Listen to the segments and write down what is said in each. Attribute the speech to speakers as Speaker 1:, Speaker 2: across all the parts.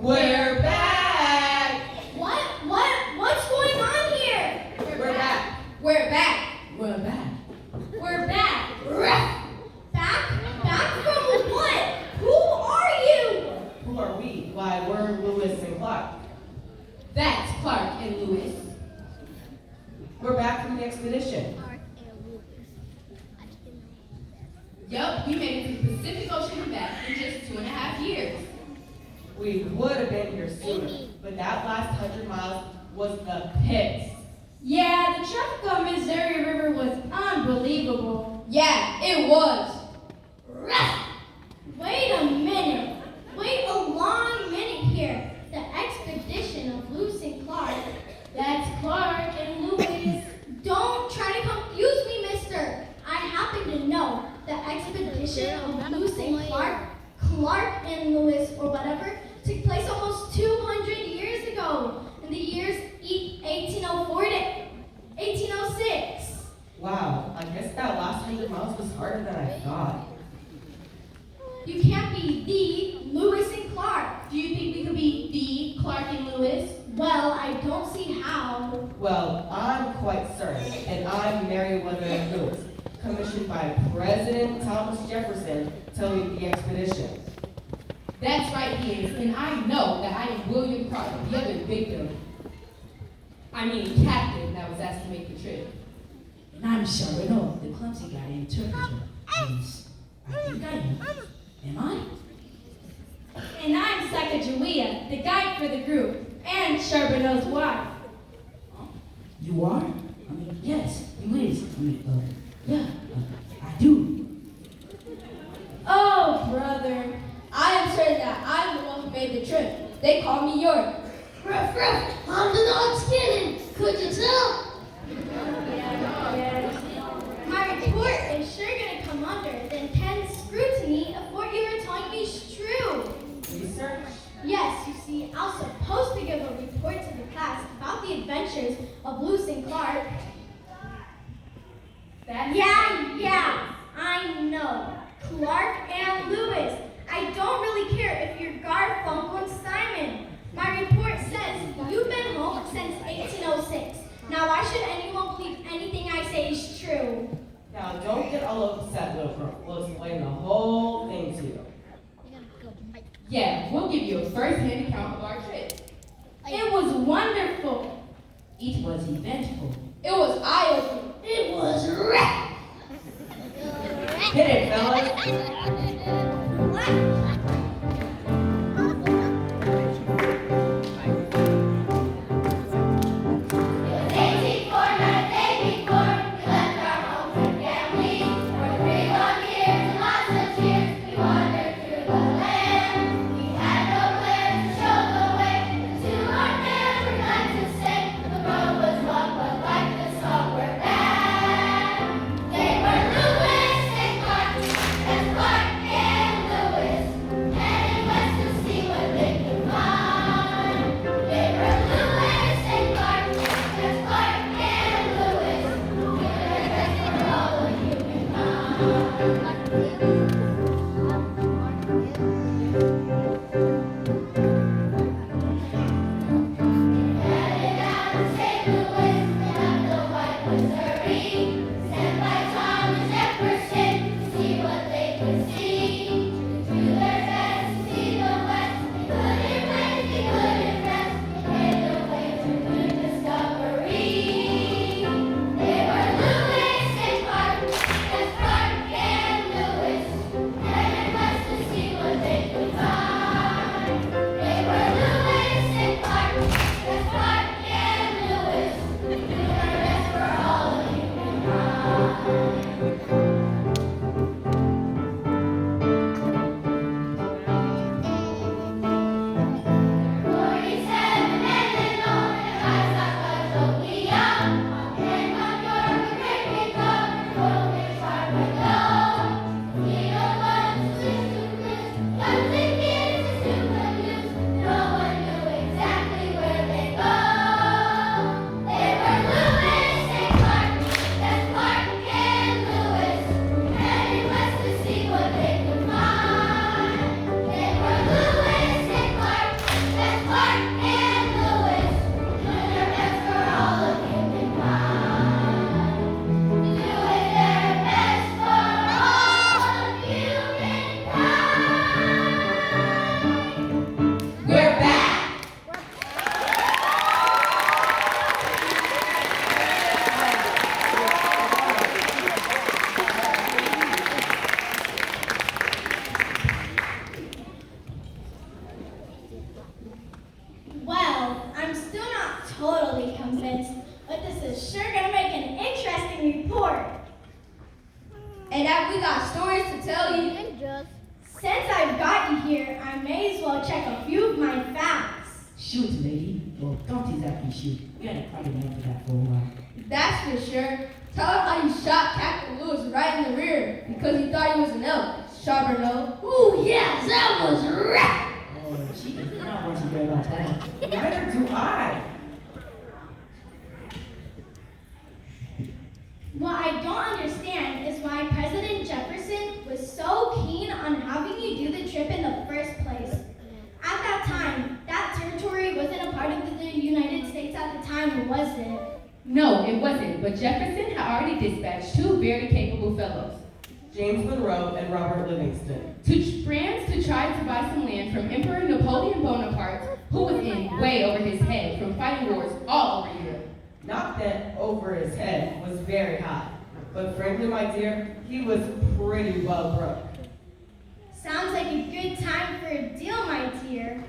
Speaker 1: We're back!
Speaker 2: What's going on here?
Speaker 1: We're back.
Speaker 2: We're back.
Speaker 1: We're back.
Speaker 2: We're back. Back from what? Who are you?
Speaker 1: Who are we? Why, we're Lewis and Clark.
Speaker 3: That's Clark and Lewis.
Speaker 1: We're back from the expedition.
Speaker 3: Yup, we made it to the Pacific Ocean and back in just 2.5 years.
Speaker 1: We would have been here sooner, but that last 100 miles was the pits.
Speaker 2: Yeah, the traffic on Missouri River was unbelievable.
Speaker 3: Yeah, it was.
Speaker 2: Wait a minute. Wait a long minute here. The expedition of Lewis and Clark. That's Clark and Lewis. Don't try to confuse me, mister. I happen to know the expedition of Lewis and Clark and Lewis or whatever, took place almost 200 years ago in the years 1804 to 1806.
Speaker 1: Wow, I guess that last 100 miles was harder than I thought.
Speaker 2: You can't be the Lewis and Clark.
Speaker 3: Do you think we could be the Clark and Lewis?
Speaker 2: Well, I don't see how.
Speaker 1: Well, I'm quite certain, and I'm Meriwether Lewis, commissioned by President Thomas Jefferson to lead the expedition.
Speaker 3: That's right, he is. And I know that I am William Carter, the other victim. Captain that was asked to make the trip.
Speaker 4: And I'm Charbonneau, the clumsy guy interpreter. Means, I think I am. Am I?
Speaker 2: And I'm Sacagawea, the guide for the group, and Charbonneau's wife.
Speaker 4: You are? Yes, you is. Yeah, I do.
Speaker 2: Oh, brother. I am certain that I'm the one who made the trip. They call me York.
Speaker 5: Ruff, ruff, I'm the dog's cannon. Could you tell?
Speaker 2: My report is sure going to come under the intense scrutiny of what you were telling me is true.
Speaker 1: Research?
Speaker 2: Yes, you see, I was supposed to give a report to the class about the adventures of Lewis and Clark. Yeah, I know. Clark and Lewis. I don't really care if you're Garfunkel and Simon. My report says you've been home since 1806. Now, why should anyone believe anything I say is true?
Speaker 1: Now, don't get all upset, little girl. We'll explain the whole thing to you.
Speaker 3: Yeah, we'll give you a first-hand account of our trip.
Speaker 2: It was wonderful.
Speaker 4: It was eventful.
Speaker 3: It was eye-opening.
Speaker 5: It was wreck.
Speaker 1: Hit it, fellas!
Speaker 2: here, I may as well check a few of my facts.
Speaker 4: Shoot, lady. Well, don't exactly shoot. We had a private man for that for a while.
Speaker 6: That's for sure. Tell him how you shot Captain Lewis right in the rear because he thought he was an elk. Sharp or no?
Speaker 5: Ooh, yes, that was right.
Speaker 4: Oh, she does not want to hear about that.
Speaker 1: Neither do I.
Speaker 2: What I don't understand is why President Jefferson was so keen on having you do the trip in the first place. At that time, that territory wasn't a part of the United States at the time, was it?
Speaker 3: No, it wasn't, but Jefferson had already dispatched two very capable fellows
Speaker 1: James Monroe and Robert Livingston.
Speaker 3: to France to try to buy some land from Emperor Napoleon Bonaparte, who was in way over his head from fighting wars all over Europe.
Speaker 1: Not that over his head was very high, but frankly, my dear, he was pretty well broke.
Speaker 2: Sounds like a good time for a deal, my dear.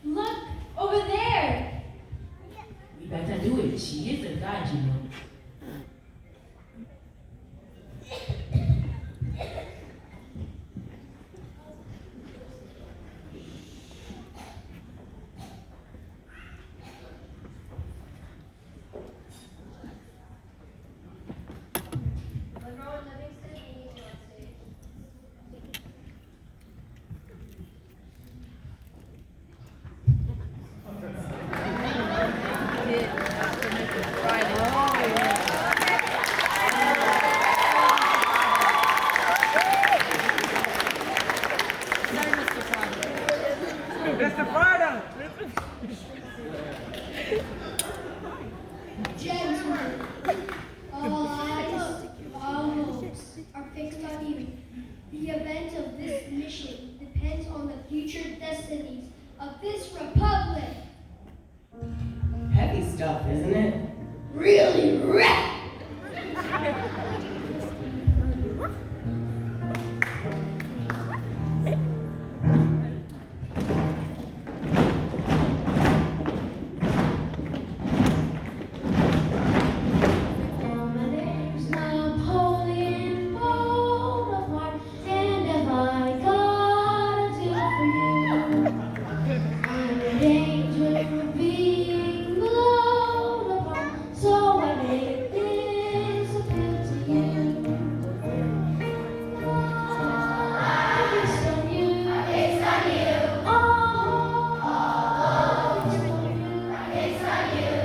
Speaker 2: Look, over there.
Speaker 4: We better do it. She is a guide, you know.
Speaker 2: Monroe and Livingston, we need you on stage.
Speaker 5: Gentlemen, all eyes, all hopes are fixed on you. The event of this mission depends on the future destinies of this republic.
Speaker 1: Heavy stuff, isn't it?
Speaker 5: Really right.
Speaker 2: My name's Napoleon Bonaparte, and if I got a deal for you, I'm in danger of being blown apart, so I make this appeal to you. It's on you. It's on you. Oh, it's on you. It's on you.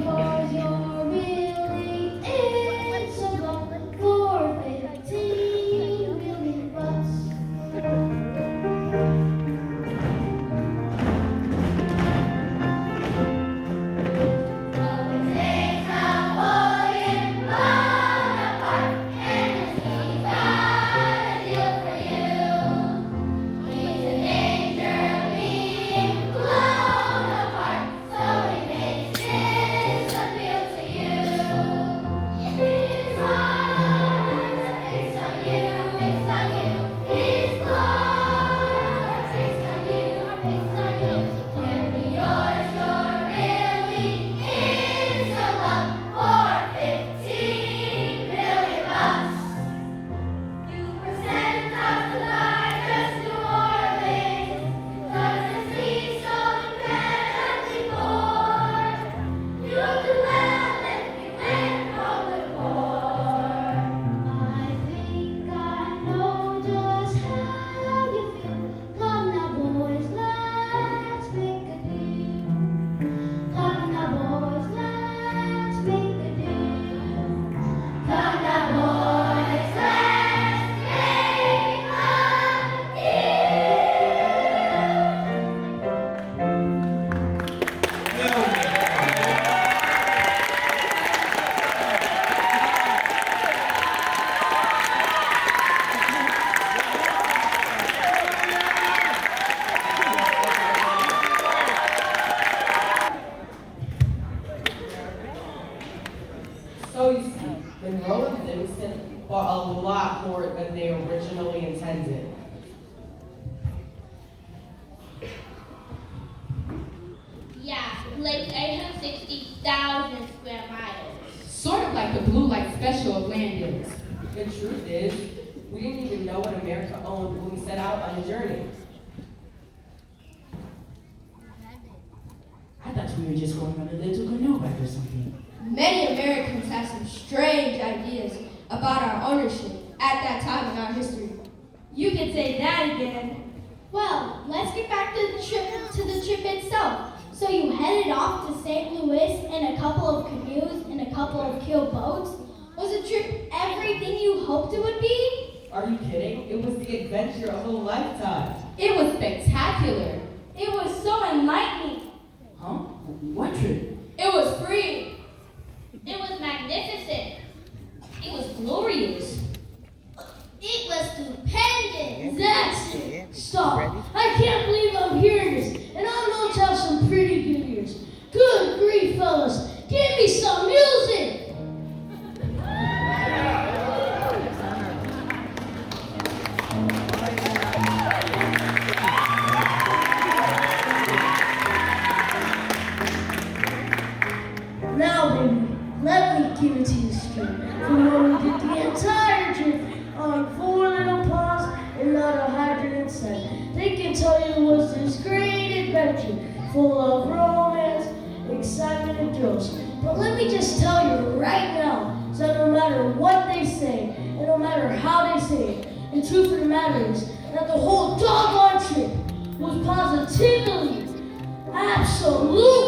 Speaker 2: Yours, you're really invincible for 15 million bucks. I think I know just how you feel. Come now, boys, let's make a deal. Come now, boys, let's make a deal. Come now, boys, let's make a deal.
Speaker 1: So you see, Monroe and Livingston bought a lot more than they originally intended.
Speaker 7: Yeah, like 860,000 square miles.
Speaker 3: Sort of like the blue light special of land deals.
Speaker 1: The truth is, we didn't even know what America owned when we set out on the journey.
Speaker 4: we were just going on a little canoe ride or something.
Speaker 6: Many Americans have some strange ideas about our ownership at that time in our history.
Speaker 2: You could say that again. Well, let's get back to the trip itself. So you headed off to St. Louis in a couple of canoes and a couple of keel boats? Was the trip everything you hoped it would be?
Speaker 1: Are you kidding? It was the adventure of a lifetime.
Speaker 3: It was spectacular.
Speaker 2: It was so enlightening.
Speaker 4: Huh? What trip?
Speaker 6: It was free.
Speaker 7: It was magnificent. It was glorious.
Speaker 2: It was stupendous.
Speaker 5: That's it. Stop. I can't believe I'm hearing this. And I'm going to have some pretty good ears. Good grief, fellas. Give me some music. Now, baby, let me give it to you straight. From when we did the entire trip on 4 little ponds and not a hydrant inside. They can tell you it was this great adventure, full of romance, excitement, and thrills. But let me just tell you right now, so no matter what they say, and no matter how they say it, the truth of the matter is that the whole doggone trip was positively, absolutely